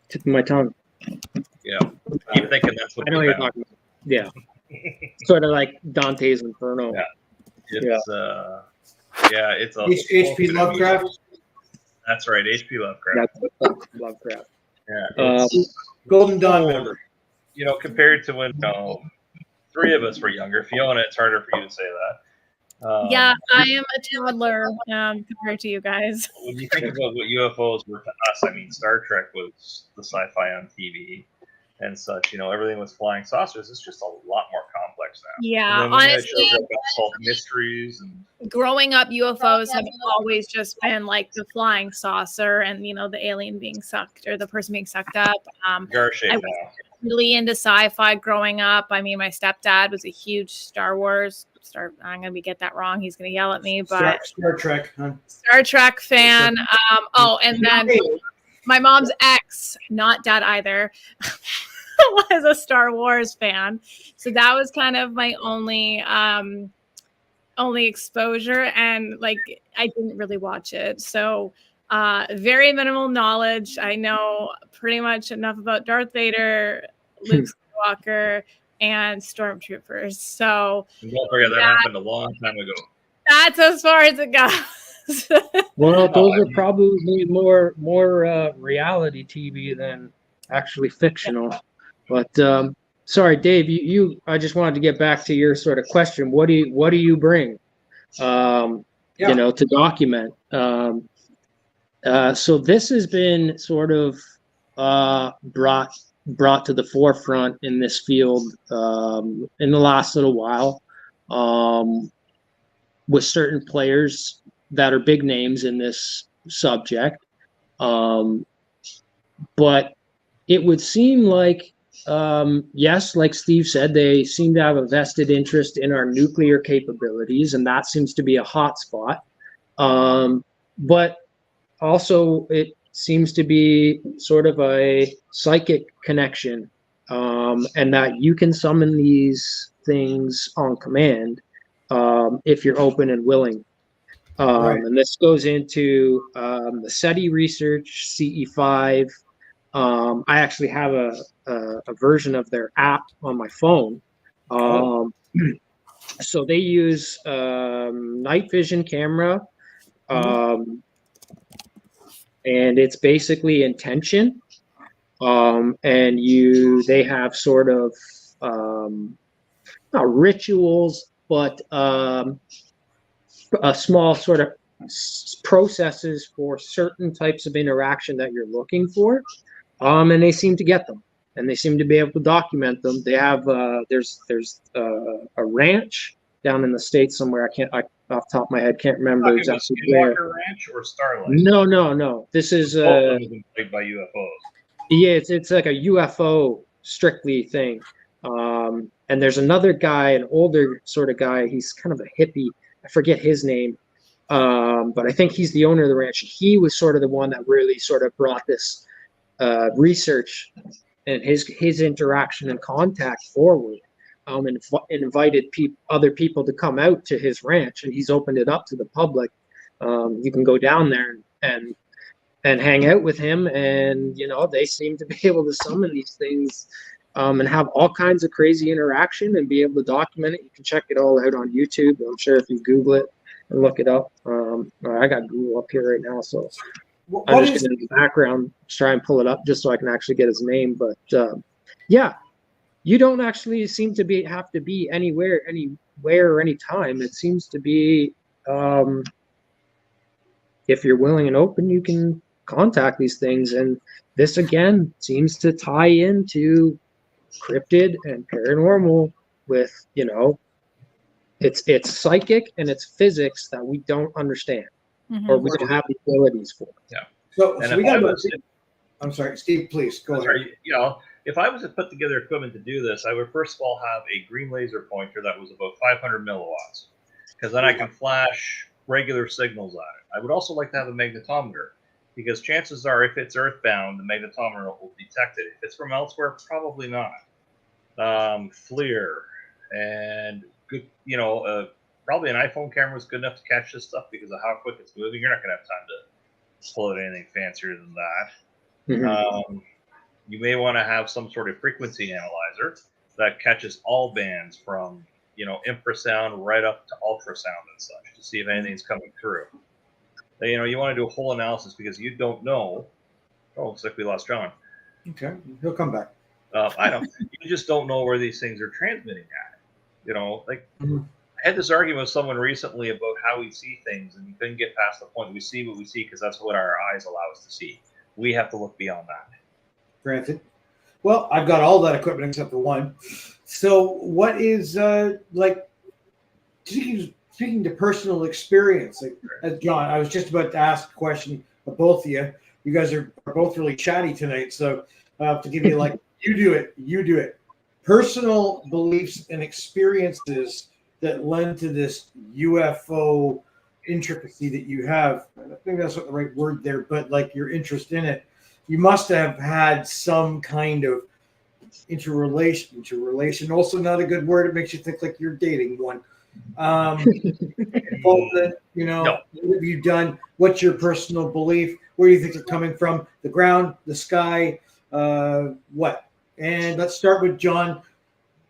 Tip of my tongue. Yeah, I keep thinking that's what I know you're talking about. Yeah. Sort of like Dante's Inferno. Yeah. It's it's a H.P. Lovecraft. That's right, H.P. Lovecraft. That's Lovecraft. Yeah, Golden Dawn member. You know, compared to when three of us were younger, Fiona, it's harder for you to say that. Yeah, I am a toddler compared to you guys. When you think about what UFOs were to us, I mean, Star Trek was the sci-fi on TV and such. You know, everything was flying saucers. It's just a lot more complex now. Yeah, and then honestly, it shows up as solved mysteries and growing up, UFOs have always just been like the flying saucer and, you know, the alien being sucked or the person being sucked up. Gar-shaped I now. was really into sci-fi growing up. I mean, my stepdad was a huge Star Wars. I'm gonna get that wrong. He's gonna yell at me, but Star Trek, huh? Star Trek fan. And then my mom's ex, not dad either, was a Star Wars fan. So that was kind of my only exposure, and like I didn't really watch it. So very minimal knowledge. I know pretty much enough about Darth Vader, Luke Skywalker, and Stormtroopers. So And don't forget that happened a long time ago. that's as far as it goes. Well, those are probably more reality TV than actually fictional. But sorry, Dave, you I just wanted to get back to your sort of question. What do you bring? You know, to document. So this has been sort of brought to the forefront in this field in the last little while with certain players that are big names in this subject. But it would seem like, yes, like Steve said, they seem to have a vested interest in our nuclear capabilities, and that seems to be a hot spot. But also it seems to be sort of a psychic connection, and that you can summon these things on command if you're open and willing. Right. And this goes into the SETI research, CE5. I actually have a version of their app on my phone. So they use night vision camera, and it's basically intention. And they have sort of not rituals, but a small sort of processes for certain types of interaction that you're looking for. And they seem to get them, and they seem to be able to document them. They have there's a ranch down in the States somewhere. Off the top of my head, can't remember exactly where. Ranch or Starlight? No. This is played by UFOs. Yeah, it's like a UFO strictly thing. And there's another guy, an older sort of guy. He's kind of a hippie. I forget his name, but I think he's the owner of the ranch. He was sort of the one that really sort of brought this research and his interaction and contact forward, and invited other people to come out to his ranch, and he's opened it up to the public. You can go down there and hang out with him, and you know, they seem to be able to summon these things and have all kinds of crazy interaction and be able to document it. You can check it all out on YouTube. I'm sure if you Google it and look it up. I got Google up here right now, so I'm just going to in the background try and pull it up just so I can actually get his name. But yeah, you don't actually seem to have to be anywhere, or anytime. It seems to be if you're willing and open, you can contact these things. And this again seems to tie into cryptid and paranormal with, you know, it's psychic and it's physics that we don't understand, or we don't have the abilities for. Yeah. So we got. I'm sorry, Steve. Please go ahead. You know, if I was to put together equipment to do this, I would first of all have a green laser pointer that was about 500 milliwatts, because then I can flash regular signals on it. I would also like to have a magnetometer, because chances are, if it's earthbound, the magnetometer will detect it. If it's from elsewhere, probably not. FLIR and good, you know, probably an iPhone camera is good enough to catch this stuff because of how quick it's moving. You're not going to have time to pull out anything fancier than that. You may want to have some sort of frequency analyzer. that catches all bands from, infrasound right up to ultrasound and such to see if anything's coming through. You want to do a whole analysis because you don't know. Oh, looks like we lost John. Okay, he'll come back. I know. You just don't know where these things are transmitting at. Mhm. I had this argument with someone recently about how we see things, and you couldn't get past the point. We see what we see because that's what our eyes allow us to see. We have to look beyond that. Granted. Well, I've got all that equipment except for one. So what is speaking to personal experience, John, I was just about to ask a question of both of you. You guys are both really chatty tonight, so I have to give you you do it. Personal beliefs and experiences that lend to this UFO intricacy that you have. I think that's not the right word there, but your interest in it. You must have had some kind of interrelation. Also not a good word. It makes you think like you're dating one. Involvement, No. What have you done? What's your personal belief? Where do you think it's coming from? The ground, the sky, what? And let's start with John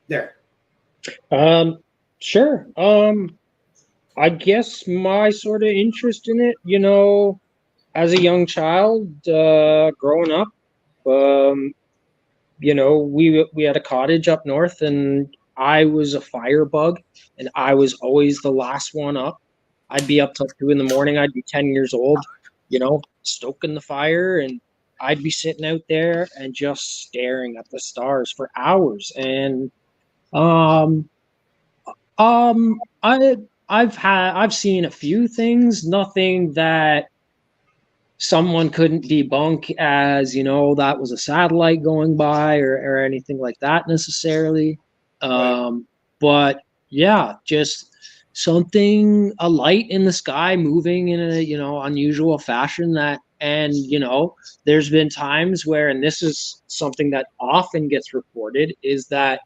there. Sure. I guess my sort of interest in it, as a young child, growing up, we had a cottage up north, and I was a firebug, and I was always the last one up. I'd be up till 2 a.m. I'd be 10 years old, stoking the fire, and I'd be sitting out there and just staring at the stars for hours. And I've seen a few things, nothing that someone couldn't debunk as, that was a satellite going by or anything like that necessarily. Right. But yeah, just a light in the sky moving in a, unusual fashion there's been times where, and this is something that often gets reported, is that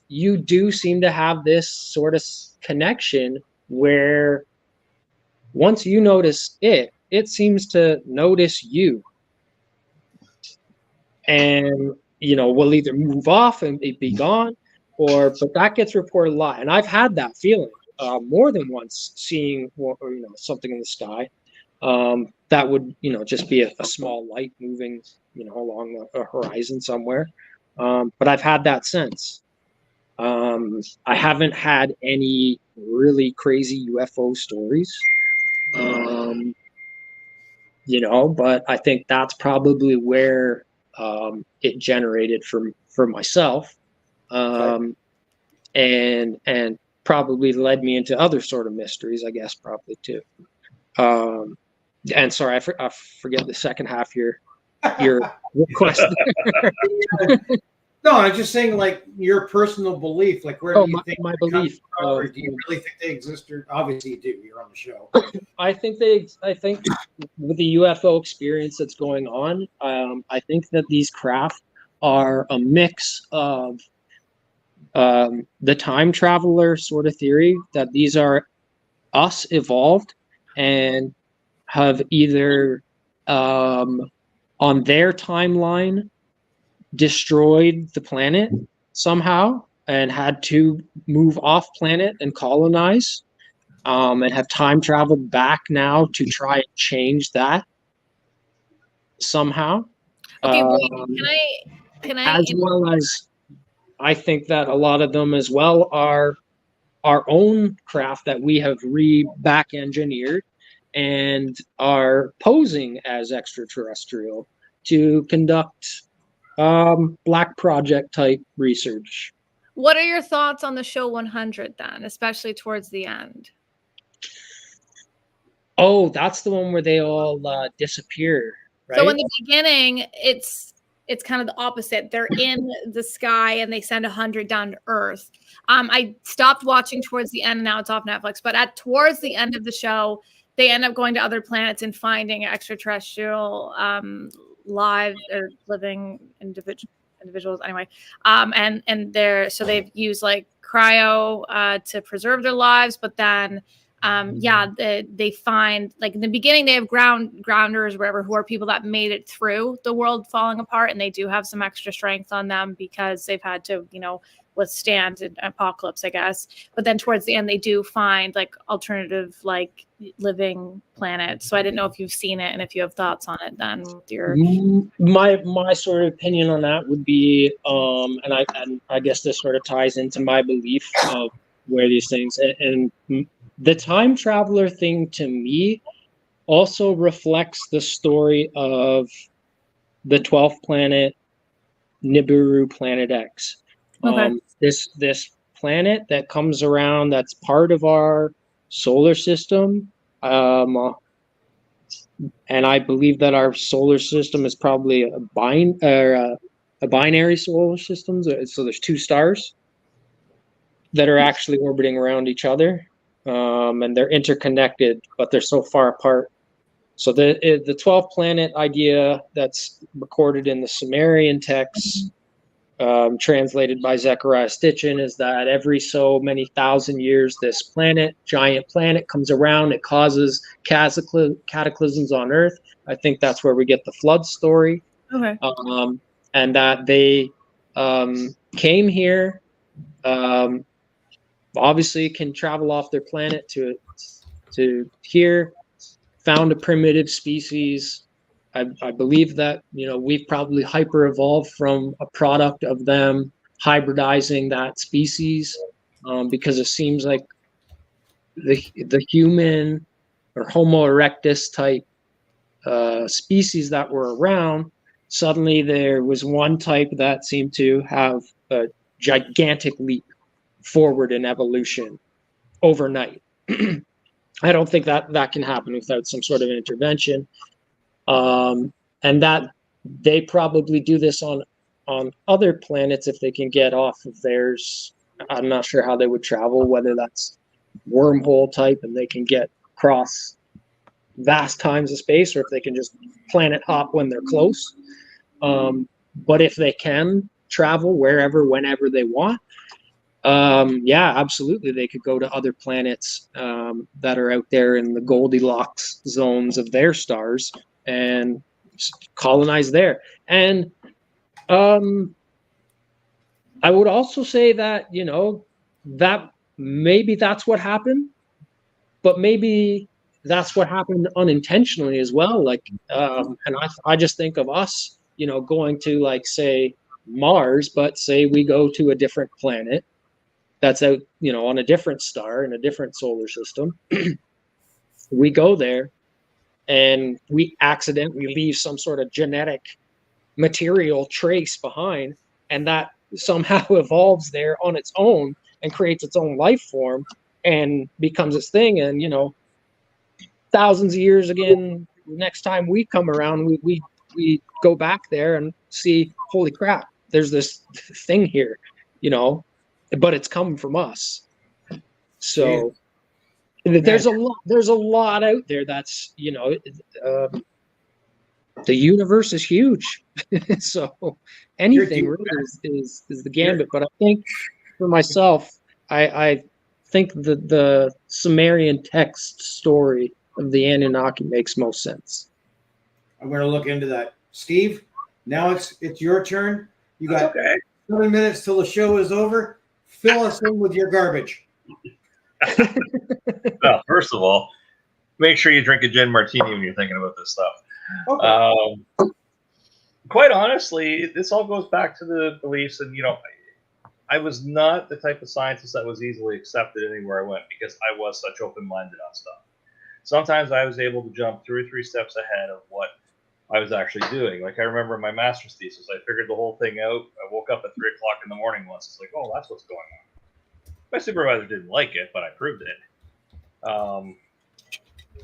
you do seem to have this sort of connection where once you notice it seems to notice you, and we'll either move off and it be gone, but that gets reported a lot. And I've had that feeling more than once, seeing something in the sky that would just be a small light moving along the horizon somewhere. But I've had that sense. I haven't had any really crazy UFO stories, but I think that's probably where it generated for myself, and probably led me into other sort of mysteries, I guess, probably too. And sorry, I forget the second half of your question. No, I was just saying, your personal belief, where do you think my belief? or do you really think they exist? Or obviously you do. You're on the show. I think with the UFO experience that's going on, I think that these craft are a mix of the time traveler sort of theory, that these are us evolved and have either on their timeline destroyed the planet somehow and had to move off planet and colonize, and have time traveled back now to try and change that somehow. Okay, wait, can I as well as I think that a lot of them as well are our own craft that we have back engineered and are posing as extraterrestrial to conduct Black Project type research. What are your thoughts on the show 100 then, especially towards the end? Oh, that's the one where they all disappear, right? So in the beginning, it's kind of the opposite. They're in the sky and they send 100 down to Earth. I stopped watching towards the end, and now it's off Netflix. But towards the end of the show, they end up going to other planets and finding extraterrestrial live or living individuals anyway. And they've used cryo to preserve their lives, but then they find, like, in the beginning they have grounders, wherever, who are people that made it through the world falling apart, and they do have some extra strength on them because they've had to, withstand an apocalypse, I guess. But then towards the end, they do find like alternative, like, living planets. So I didn't know if you've seen it and if you have thoughts on it. Then with your my sort of opinion on that would be, and I guess this sort of ties into my belief of where these things, and the time traveler thing to me also reflects the story of the 12th planet, Nibiru Planet X. Okay. This planet that comes around, that's part of our solar system, and I believe that our solar system is probably a binary solar system. So there's two stars that are actually orbiting around each other, and they're interconnected, but they're so far apart. So the 12th planet idea that's recorded in the Sumerian texts, translated by Zechariah Stitchin, is that every so many thousand years, this giant planet, comes around. It causes cataclysms on Earth. I think that's where we get the flood story. Okay. And that they came here, obviously can travel off their planet to here, found a primitive species. I believe that, we've probably hyper evolved from a product of them hybridizing that species, because it seems like the human or Homo erectus type species that were around, suddenly there was one type that seemed to have a gigantic leap forward in evolution overnight. I don't think that can happen without some sort of intervention. And that they probably do this on other planets if they can get off of theirs. I'm not sure how they would travel, whether that's wormhole type and they can get across vast times of space, or if they can just planet hop when they're close. But if they can travel wherever, whenever they want, yeah, absolutely, they could go to other planets that are out there in the Goldilocks zones of their stars and colonize there. And I would also say that, that maybe that's what happened, but maybe that's what happened unintentionally as well. Like, and I just think of us, going to, like, say Mars, but say we go to a different planet that's out, on a different star in a different solar system. We go there and we accidentally leave some sort of genetic material trace behind, and that somehow evolves there on its own and creates its own life form and becomes its thing. And, thousands of years again, next time we come around, we go back there and see, holy crap, there's this thing here, but it's coming from us. So there's a lot out there that's, the universe is huge. So anything really is the gambit. But I think for myself, I think the Sumerian text story of the Anunnaki makes most sense. I'm going to look into that. Steve, now it's your turn. You got 7 minutes till the show is over. Fill us in with your garbage. Well, first of all, make sure you drink a gin martini when you're thinking about this stuff. Okay. Quite honestly, this all goes back to the beliefs, and I was not the type of scientist that was easily accepted anywhere I went because I was such open-minded on stuff. Sometimes I was able to jump 2 or 3 steps ahead of what I was actually doing. Like, I remember my master's thesis, I figured the whole thing out. I woke up at 3 o'clock in the morning once. It's like, oh, that's what's going on. My supervisor didn't like it, but I proved it.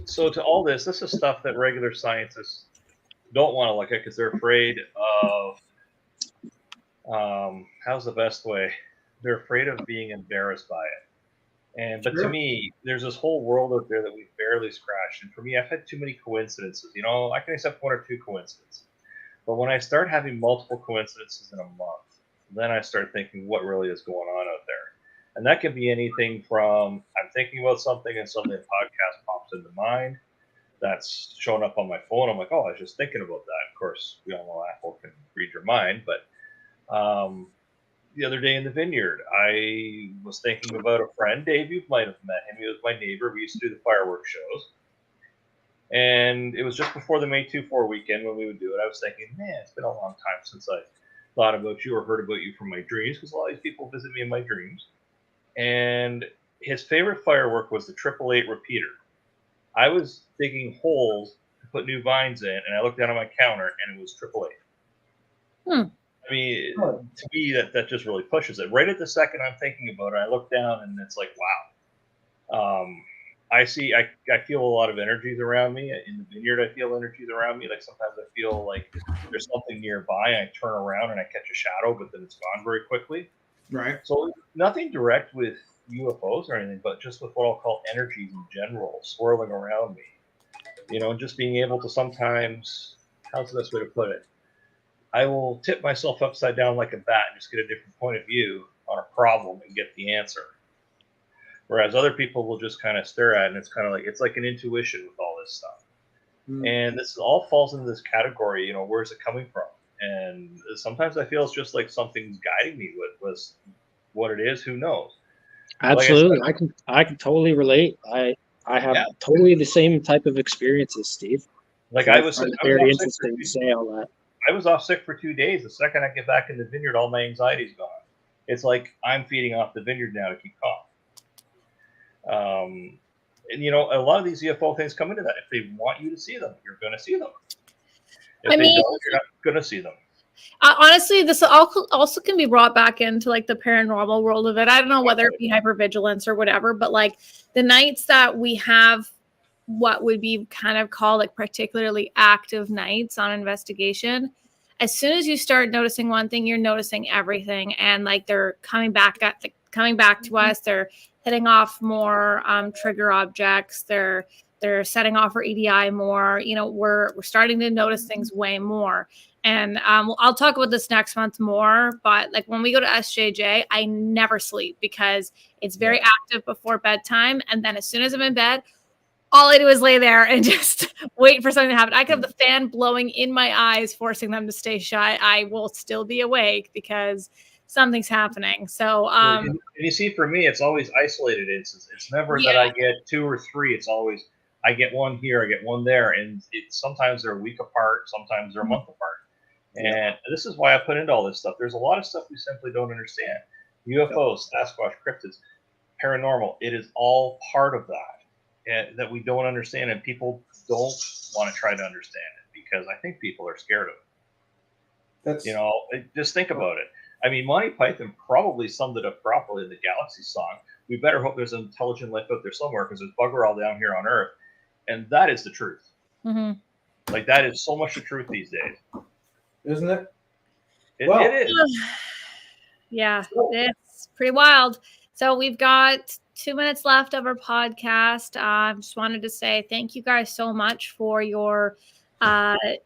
So to all this is stuff that regular scientists don't want to look at because they're afraid of, how's the best way? They're afraid of being embarrassed by it. But to me, there's this whole world out there that we've barely scratched. And for me, I've had too many coincidences. I can accept 1 or 2 coincidences. But when I start having multiple coincidences in a month, then I start thinking what really is going on out there. And that can be anything from I'm thinking about something and suddenly a podcast pops into mind that's showing up on my phone. I'm like, oh, I was just thinking about that. Of course, we all know Apple can read your mind, but the other day in the vineyard, I was thinking about a friend. Dave, you might have met him. He was my neighbor. We used to do the fireworks shows. And it was just before the May 2-4 weekend when we would do it. I was thinking, man, it's been a long time since I thought about you or heard about you from my dreams, because a lot of these people visit me in my dreams. And his favorite firework was the 888 repeater. I was digging holes to put new vines in, and I looked down on my counter, and it was 888. I mean, to me, that just really pushes it. Right at the second I'm thinking about it, I look down, and it's like, wow. I feel a lot of energies around me. In the vineyard, I feel energies around me. Like sometimes I feel like there's something nearby, and I turn around and I catch a shadow, but then it's gone very quickly. Right. So nothing direct with UFOs or anything, but just with what I'll call energies in general swirling around me. You know, and just being able to sometimes, how's the best way to put it? I will tip myself upside down like a bat and just get a different point of view on a problem and get the answer. Whereas other people will just kind of stare at it, and it's kind of like, it's like an intuition with all this stuff. And this all falls into this category, you know, where's it coming from? And sometimes I feel it's just like something's guiding me with what it is, who knows? Absolutely. Like I can totally relate. I have totally the same type of experiences, Steve. Like so I was very interesting to say all that. I was off sick for 2 days. The second I get back in the vineyard, all my anxiety's gone. It's like I'm feeding off the vineyard now to keep calm. And you know, a lot of these UFO things come into that. If they want you to see them, you're going to see them. If they don't, you're not going to see them. Honestly, this also can be brought back into like the paranormal world of it. I don't know whether it be hypervigilance or whatever, but like the nights that we have what would be kind of called like particularly active nights on investigation, as soon as you start noticing one thing, you're noticing everything, and like they're coming back to us. They're hitting off more trigger objects. They're setting off our EDI more. You know, we're starting to notice things way more. And I'll talk about this next month more. But like when we go to SJJ, I never sleep because it's very active before bedtime. And then as soon as I'm in bed, all I do is lay there and just wait for something to happen. I could have the fan blowing in my eyes, forcing them to stay shut. I will still be awake because something's happening. So, and you see, for me, it's always isolated instances. It's never that I get 2 or 3. It's always I get one here, I get one there, and sometimes they're a week apart, sometimes they're a month apart. And this is why I put into all this stuff. There's a lot of stuff we simply don't understand. UFOs, Sasquatch, cryptids, paranormal. It is all part of that that we don't understand, and people don't want to try to understand it because I think people are scared of it. You know, just think about it. I mean, Monty Python probably summed it up properly in the Galaxy song. We better hope there's intelligent life out there somewhere because there's bugger all down here on Earth. And that is the truth. Mm-hmm. Like, that is so much the truth these days. Isn't it? It is. Yeah, it's pretty wild. So we've got 2 minutes left of our podcast. I just wanted to say thank you guys so much for your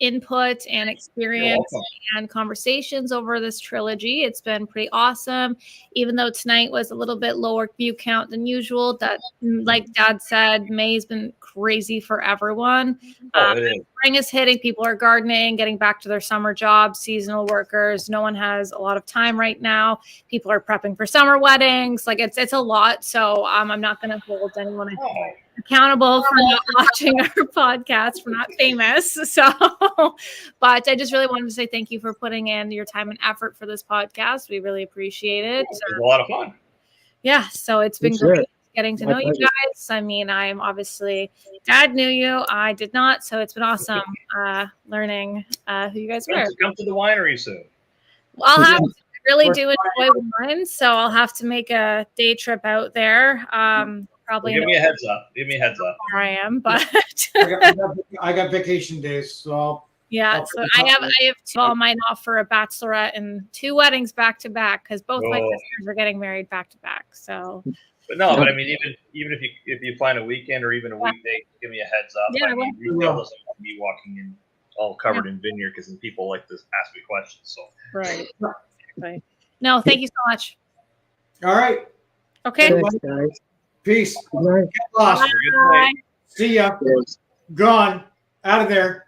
input and experience and conversations over this trilogy. It's been pretty awesome, even though tonight was a little bit lower view count than usual. That, like Dad said, May's been crazy for everyone. Spring is hitting. People are gardening, getting back to their summer jobs, seasonal workers. No one has a lot of time right now. People are prepping for summer weddings. Like it's a lot. So I'm not going to hold anyone accountable for not watching our podcast. We're not famous. So, but I just really wanted to say thank you for putting in your time and effort for this podcast. We really appreciate it. It was a lot of fun. Yeah. So it's been great getting to know you guys. I mean, I'm obviously, Dad knew you. I did not. So it's been awesome learning who you guys were. Come to the winery soon. Well, I'll have to really do enjoy wine. So I'll have to make a day trip out there. Probably give me a heads up. Give me a heads up. Where I am, but I got vacation days, so so I have 2 all mine off for a bachelorette and 2 weddings back to back because both my sisters are getting married back to back. So, but I mean, even if you find a weekend or even a weekday, give me a heads up. Yeah, I mean, retail doesn't want me walking in all covered in vineyard because then people like to ask me questions. So right. No, thank you so much. All right. Okay. Thanks, guys. Peace. Good night. Get lost. Good night. See ya. Yes. Gone. Out of there.